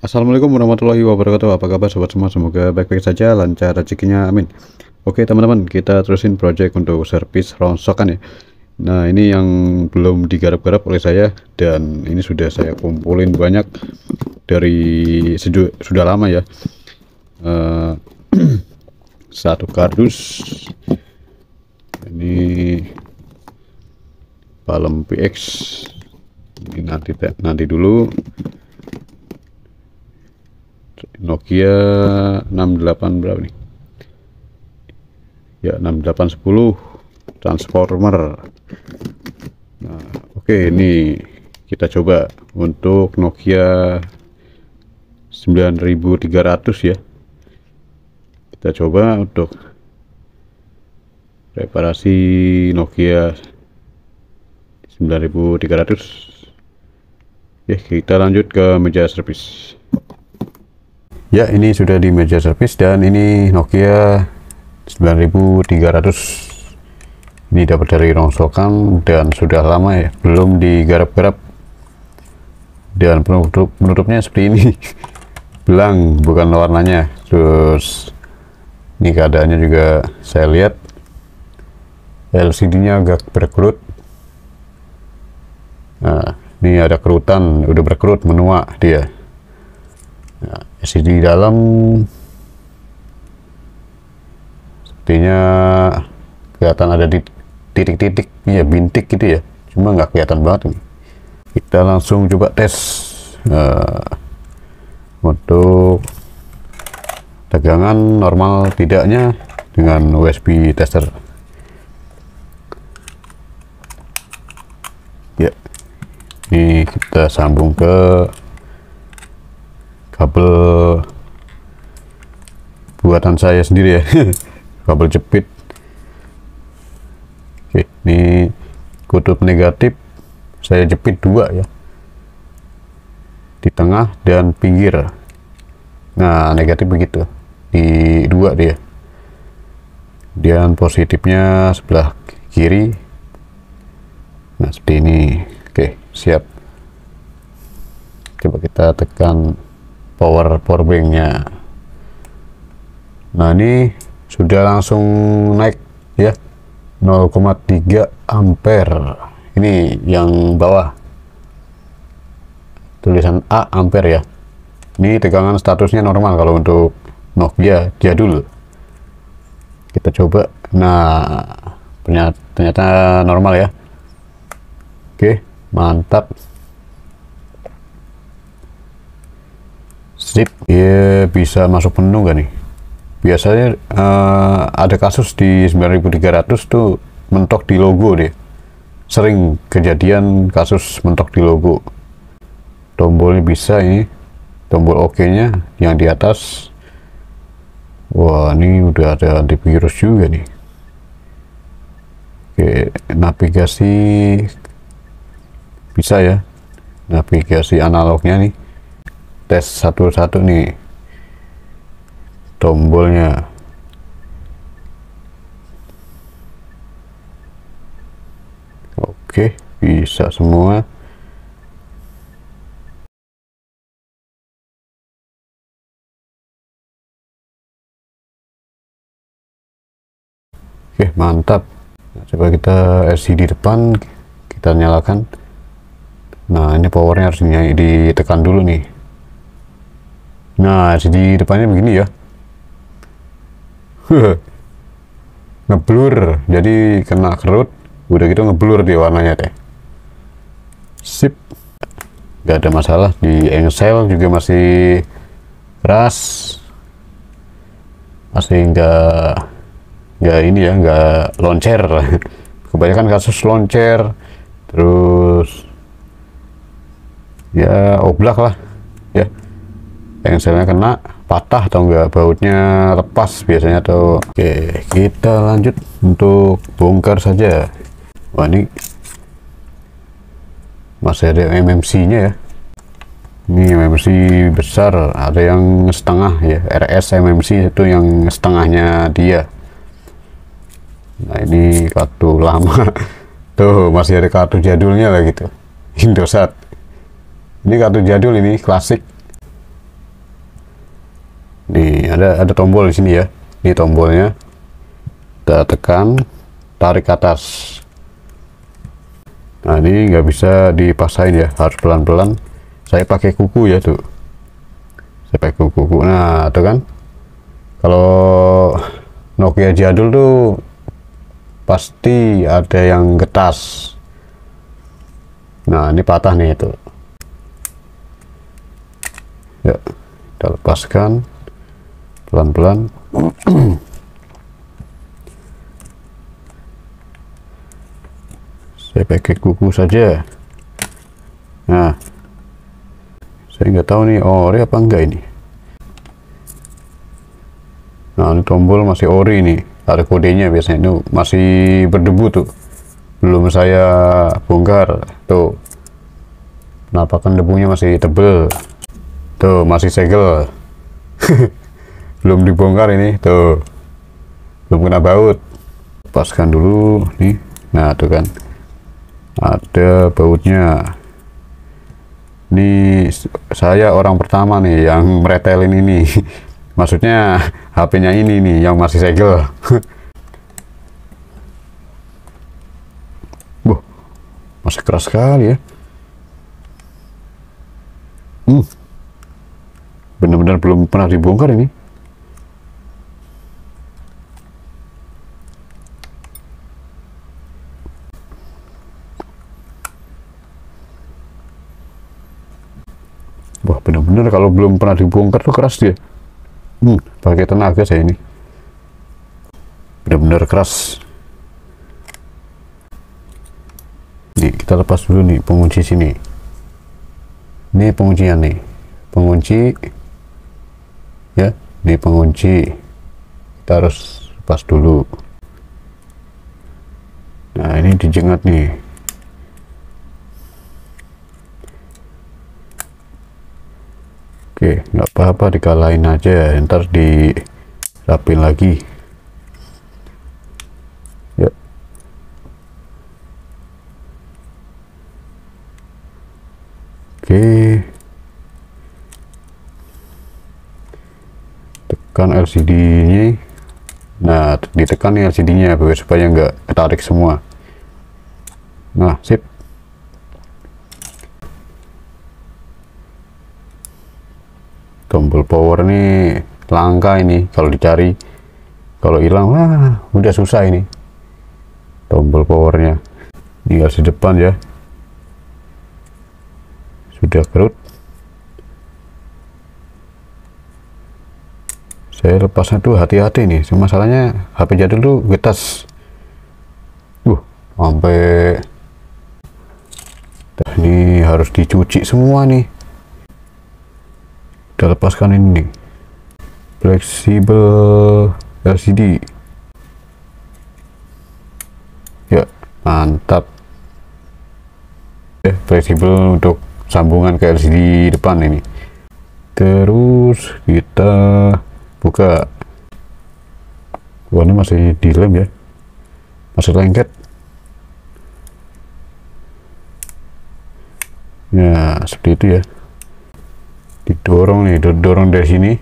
Assalamualaikum warahmatullahi wabarakatuh. Apa kabar sobat semua? Semoga baik-baik saja, lancar rezekinya, amin. Oke teman-teman, kita terusin project untuk servis rongsokan ya. Nah ini yang belum digarap-garap oleh saya, dan ini sudah saya kumpulin banyak dari sudah lama ya. Satu kardus ini Palem PX ini nanti dulu. Nokia 68 berapa nih ya, 6810 transformer. Nah oke, ini kita coba untuk Nokia 9300 ya. Kita coba untuk reparasi Nokia 9300 ya. Kita lanjut ke meja servis ya. Ini sudah di meja servis, dan ini Nokia 9300 ini dapat dari rongsokan dan sudah lama ya, belum digarap-garap, dan penutupnya seperti ini. Belang, bukan warnanya. Terus ini keadaannya juga saya lihat LCD nya agak berkerut. Nah ini ada kerutan, udah berkerut, menua dia. Nah, LCD di dalam sepertinya kelihatan ada di titik-titik ya, bintik gitu ya, cuma nggak kelihatan banget ini. Kita langsung coba tes untuk tegangan normal tidaknya dengan USB tester ya. Ini kita sambung ke kabel buatan saya sendiri ya. Kabel jepit. Oke, ini kutub negatif saya jepit dua ya, di tengah dan pinggir. Nah negatif begitu di dua dia, dan positifnya sebelah kiri. Nah seperti ini. Oke, siap. Coba kita tekan power banknya. Nah ini sudah langsung naik ya, 0,3 ampere. Ini yang bawah tulisan A ampere ya. Ini tegangan statusnya normal kalau untuk Nokia jadul. Kita coba. Nah ternyata normal ya. Oke, mantap. Sip ya, bisa masuk penuh gak nih? Biasanya ada kasus di 9300 tuh mentok di logo deh. Sering kejadian kasus mentok di logo. Tombolnya bisa ini, tombol OK nya yang di atas. Wah ini udah ada antivirus juga nih. Oke, navigasi bisa ya, navigasi analognya nih. Tes satu-satu nih tombolnya. Oke, bisa semua. Oke, mantap. Nah, coba kita LCD depan kita nyalakan. Nah ini powernya harus ditekan dulu nih. Nah LCD depannya begini ya. Ngeblur, jadi kena kerut, udah gitu ngeblur dia warnanya teh. Sip, gak ada masalah. Di engsel juga masih keras, masih nggak ini ya, nggak loncer. Kebanyakan kasus loncer, terus ya oblak lah ya, engselnya kena, patah atau enggak bautnya lepas biasanya tuh. Oke, kita lanjut untuk bongkar saja. Wah ini masih ada MMC nya ya. Ini MMC besar, ada yang setengah ya, RS MMC itu yang setengahnya dia. Nah ini kartu lama. Tuh masih ada kartu jadulnya lah gitu, Indosat. Ini kartu jadul, ini klasik. ada tombol di sini ya. Ini tombolnya, kita tekan, tarik ke atas. Nah, ini nggak bisa dipaksain ya, harus pelan-pelan. Saya pakai kuku ya tuh, saya pakai kuku. Nah, tuh kan, kalau Nokia jadul tuh pasti ada yang getas. Nah, ini patah nih itu. Ya, kita lepaskan pelan-pelan. Saya pakai kuku saja. Nah, saya nggak tahu nih ori apa enggak ini. Nah, ini tombol masih ori nih, ada kodenya biasanya. Itu masih berdebu tuh, belum saya bongkar tuh. Penampakan debunya masih tebel tuh, masih segel. Belum dibongkar ini tuh, belum kena baut. Lepaskan dulu nih. Nah, tuh kan ada bautnya. Ini saya orang pertama nih yang meretelin ini. Maksudnya HP-nya ini nih yang masih segel. Wah, masih keras sekali ya. Benar-benar belum pernah dibongkar ini. Wah, benar-benar kalau belum pernah dibongkar tuh keras dia. Pakai tenaga saya ini. Benar-benar keras. Nih, kita lepas dulu nih pengunci sini. Ini penguncian nih. Pengunci. Ya, ini pengunci. Kita harus lepas dulu. Nah, ini dijengat nih. Oke, nggak apa-apa, dikalahin aja, ntar dirapin lagi ya. Oke, tekan LCD nya. Nah, ditekan nih LCD nya supaya nggak ketarik semua. Nah, sip. Tombol power ini langka ini kalau dicari, kalau hilang wah udah susah ini tombol powernya. Ini LCD depan ya sudah kerut. Saya lepasnya tuh hati-hati nih, masalahnya HP jadul tuh getas sampai ini harus dicuci semua nih. Kita lepaskan ini nih, fleksibel LCD ya, mantap ya, fleksibel untuk sambungan ke LCD depan ini. Terus kita buka. Wah, ini masih dilem ya, masih lengket ya, seperti itu ya. Didorong nih, dorong dari sini,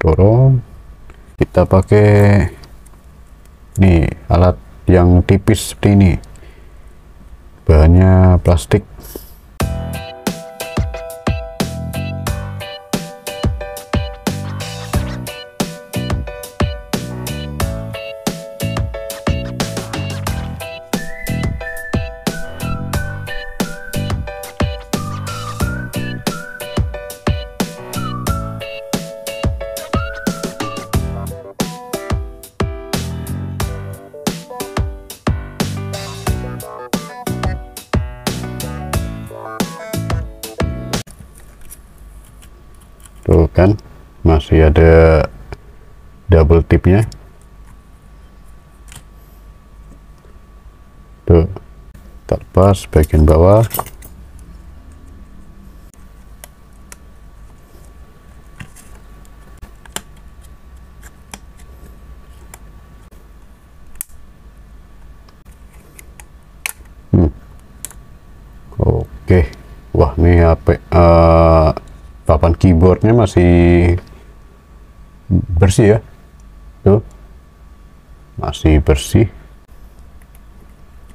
dorong. Kita pakai nih alat yang tipis seperti ini, bahannya plastik. Tuh kan masih ada double tipnya tuh, terpas bagian bawah. Oke, wah ini HP papan keyboardnya masih bersih ya, tuh masih bersih.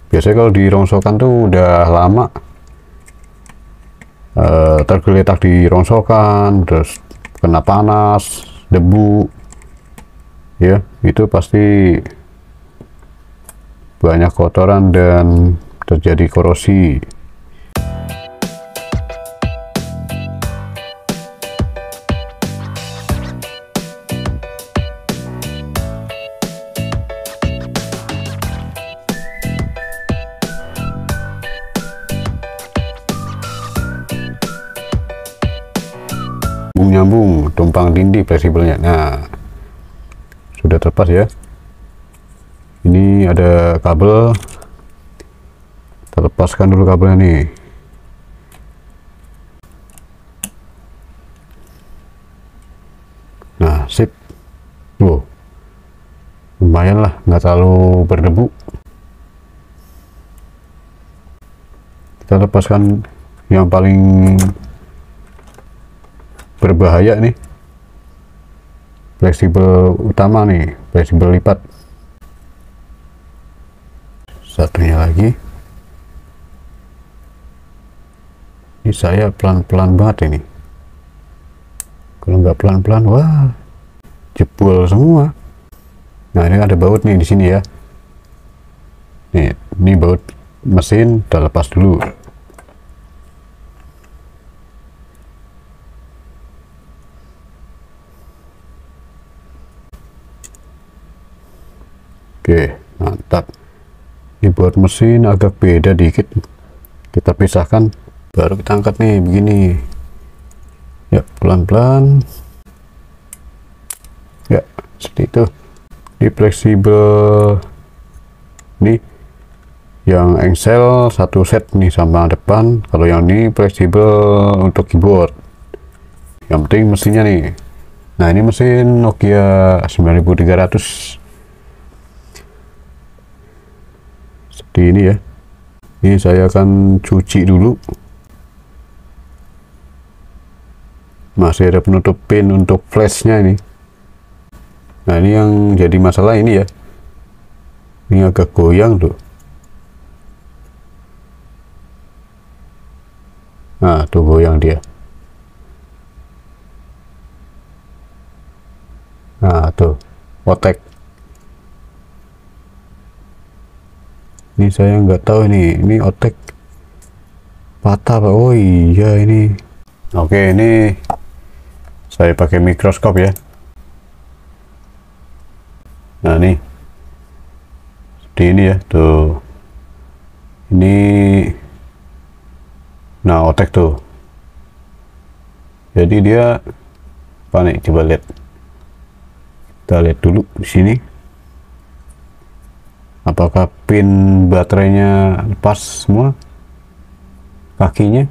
Biasanya kalau dirongsokan tuh udah lama tergeletak di rongsokan, terus kena panas, debu ya, itu pasti banyak kotoran dan terjadi korosi. Nyambung tumpang tindih fleksibelnya. Nah, sudah terlepas ya. Ini ada kabel, kita lepaskan dulu kabelnya nih. Nah, sip. Lumayan lah, nggak terlalu berdebu. Kita lepaskan yang paling berbahaya nih, fleksibel utama nih, fleksibel lipat. Satunya lagi. Ini saya pelan-pelan banget ini. Kalau nggak pelan-pelan, wah, jebol semua. Nah, ini ada baut nih di sini ya. Nih, ini baut mesin, kita lepas dulu. Oke, mantap. Ini buat mesin agak beda dikit, kita pisahkan, baru kita angkat nih begini ya, pelan-pelan ya, seperti itu. Ini fleksibel nih, yang engsel satu set nih sama depan, kalau yang ini fleksibel untuk keyboard. Yang penting mesinnya nih. Nah, ini mesin Nokia 9300 seperti ini ya. Ini saya akan cuci dulu. Masih ada penutup pin untuk flashnya ini. Nah, ini yang jadi masalah ini ya. Ini agak goyang tuh. Nah, tuh goyang dia. Nah, tuh otek. Ini saya nggak tahu ini otek patah Pak. Oh iya, ini oke. Ini saya pakai mikroskop ya. Nah, nih seperti ini ya, tuh ini. Nah, otek tuh, jadi dia apa nih, coba lihat, kita lihat dulu di sini. Apakah pin baterainya lepas semua kakinya?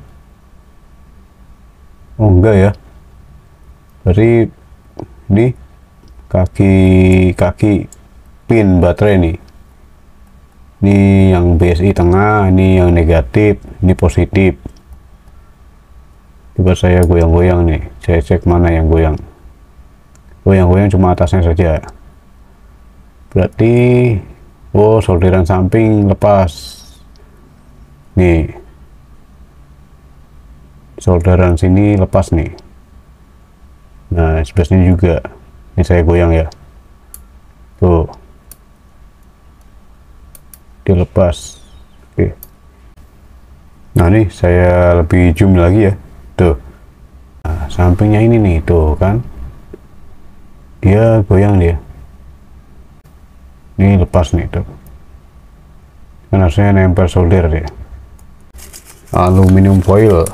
Oh enggak ya, jadi ini kaki pin baterai nih. Ini yang BSI tengah, ini yang negatif, ini positif. Coba saya goyang-goyang nih, saya cek mana yang goyang. Goyang-goyang cuma atasnya saja, berarti oh, solderan samping lepas nih, solderan sini lepas nih. Nah, sebelah sini juga. Ini saya goyang ya, tuh dia lepas. Oke. Nah, nih saya lebih zoom lagi ya, tuh. Nah, sampingnya ini nih, tuh kan dia goyang dia. Ini lepas nih, tuh kan harusnya nempel solder dia. Aluminium foil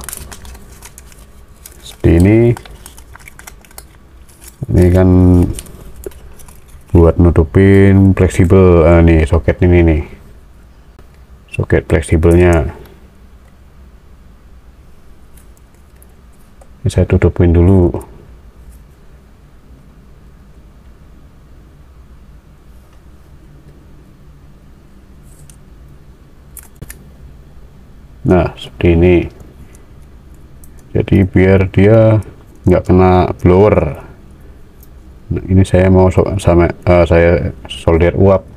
seperti ini kan buat nutupin fleksibel. Nih soket ini nih, soket fleksibelnya. Ini saya tutupin dulu. Nah, seperti ini. jadi biar dia nggak kena blower. Nah, ini saya mau saya solder uap.